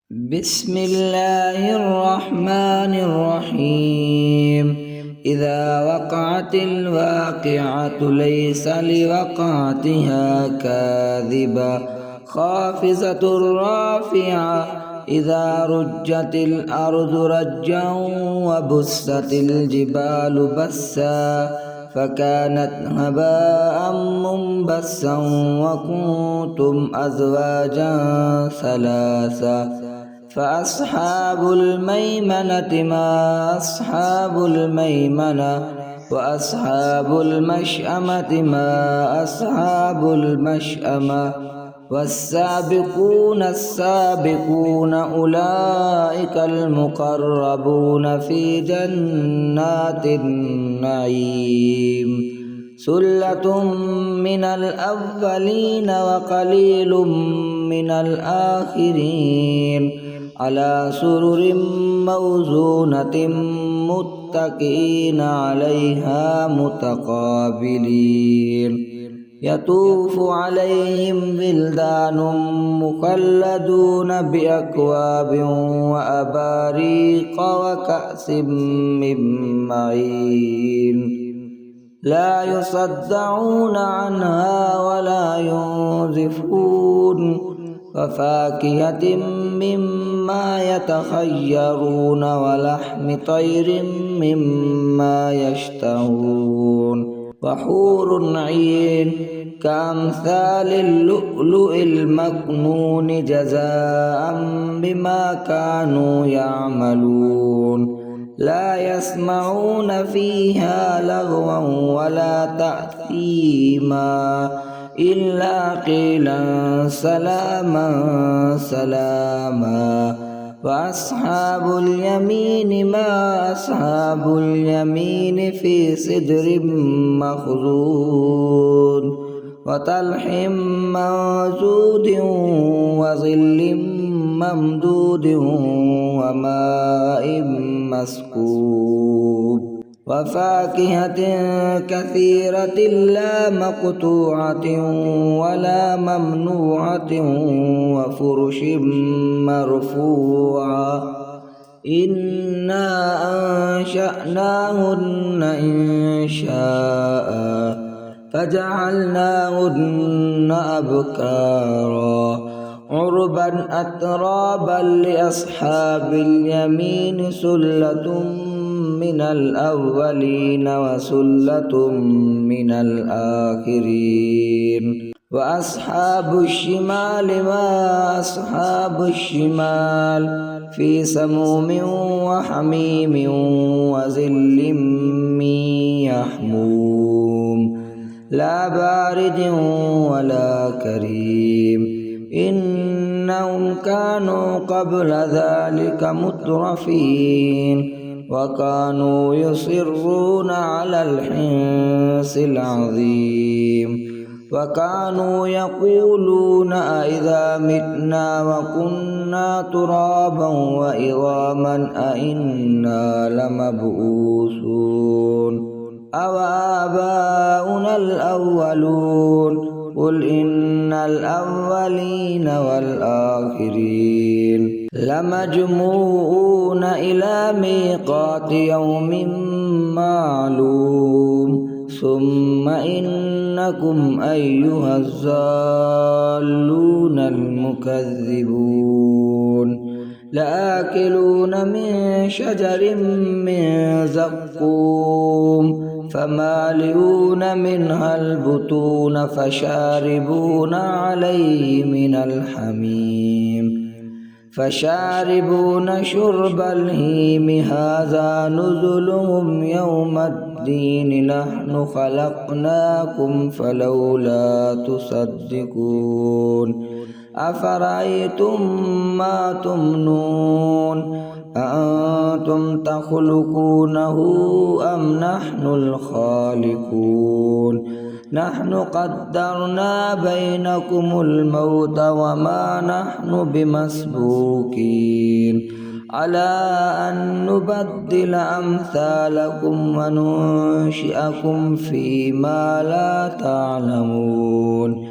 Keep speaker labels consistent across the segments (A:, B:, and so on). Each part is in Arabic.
A: بسم الله الرحمن الرحيم. إذا وقعت الواقعة ليس لوقعتها كاذبة خافضة رافعة إذا رجت الأرض رجا وبست الجبال بسا فكانت هباء منبثا وكنتم أزواجا ثلاثا فأصحاب الميمنة ما أصحاب الميمنة وأصحاب المشأمة ما أصحاب المشأمة والسابقون السابقون أولئك المقربون في جنات النعيم ثلة من الأولين وقليل من الآخرين على سرر موزونة متكئين عليها متقابلين يطوف عليهم ولدان مخلدون بأكواب وأباريق وكأس من معين لا يصدعون عنها ولا ينزفون وفاكهة مما يتخيرون ولحم طير مما يشتهون وحور عين كأمثال اللؤلؤ المكنون جزاء بما كانوا يعملون لا يسمعون فيها لغوا ولا تأثيما إلا قيلا سلاما سلاما وأصحاب اليمين ما أصحاب اليمين في سدر مخضود وطلح منضود وظل ممدود وماء مسكوب وفاكهة كثيرة لا مقطوعة ولا ممنوعة وفرش مرفوعة إنا أنشأناهن إنشاء فجعلناهن أبكارا عربا أترابا لأصحاب اليمين سلة من الأولين وسلة من الآخرين وأصحاب الشمال ما أصحاب الشمال في سموم وحميم وظل من يحموم لا بارد ولا كريم إنهم كانوا قبل ذلك مترفين وكانوا يصرون على الحنث العظيم وكانوا يقولون أإذا متنا وكنا ترابا وعظاما أإنا لمبعوثون أو آباؤنا الأولون قل إن الأولين والآخرين لمجموعون إلى ميقات يوم معلوم ثم إنكم أيها الضالون المكذبون لآكلون من شجر من زقوم فمالئون منها البطون فشاربون عليه من الحميم فشاربون شرب الهيم هذا نزلهم يوم الدين نحن خلقناكم فلولا تصدقون أفرأيتم ما تمنون أأنتم تخلقونه أم نحن الخالقون نحن قدرنا بينكم الموت وما نحن بمسبوقين على أن نبدل أمثالكم وننشئكم فيما لا تعلمون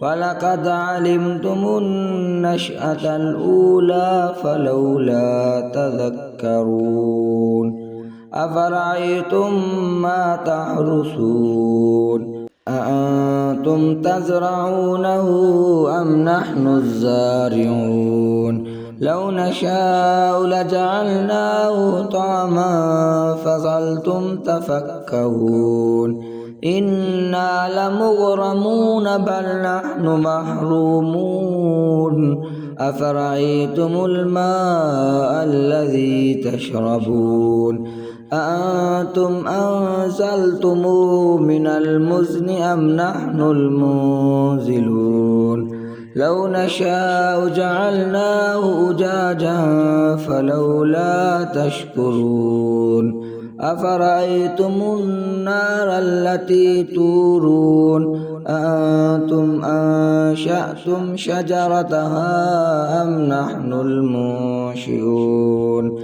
A: ولقد علمتم النشأة الأولى فلولا تذكرون أفرأيتم ما تحرثون أأنتم تزرعونه أم نحن الزارعون لو نشاء لجعلناه طعاما فظلتم تفكهون إنا لمغرمون بل نحن محرومون أفرأيتم الماء الذي تشربون أأنتم أنزلتموه من المزن أم نحن المنزلون لو نشاء جعلناه أجاجا فلولا تشكرون أفرأيتم النار التي تورون أأنتم أنشأتم شجرتها أم نحن المنشئون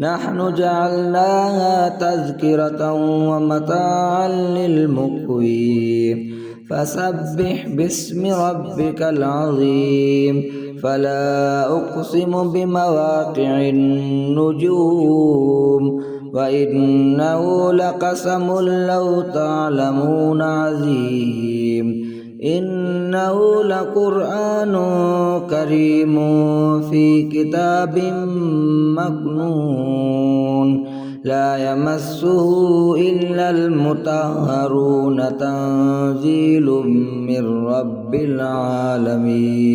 A: نحن جعلناها تذكرة ومتاعا للمقوين فسبح باسم ربك العظيم فلا أقسم بمواقع النجوم وإنه لقسم لو تعلمون عظيم إنه لقرآن كريم في كتاب مكنون لا يمسه إلا المطهرون تنزيل من رب العالمين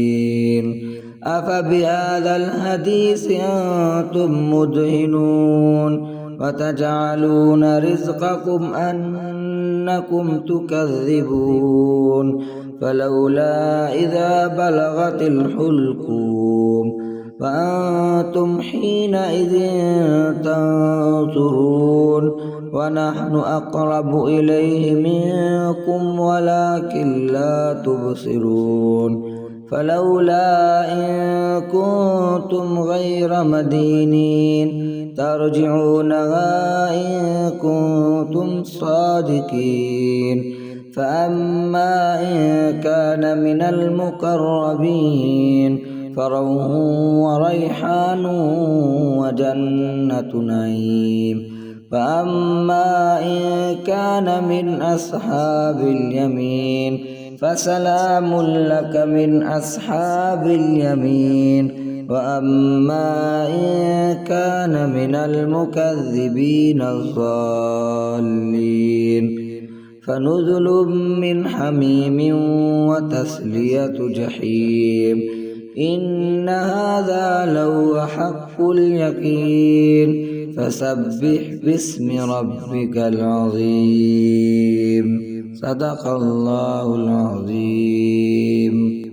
A: أفبهذا الحديث أنتم مدهنون وتجعلون رزقكم أنكم تكذبون فلولا إذا بلغت الحلقوم وأنتم حينئذ تنظرون ونحن أقرب إليه منكم ولكن لا تبصرون فلولا إن كنتم غير مدينين ترجعونها إن كنتم صادقين فأما إن كان من المقربين فروح وريحان وجنة نعيم فأما إن كان من أصحاب اليمين فسلام لك من أصحاب اليمين وأما إن كان من المكذبين الضالين فنزل من حميم وتسلية جحيم إن هذا لهو حق اليقين فسبح باسم ربك العظيم صدق الله العظيم.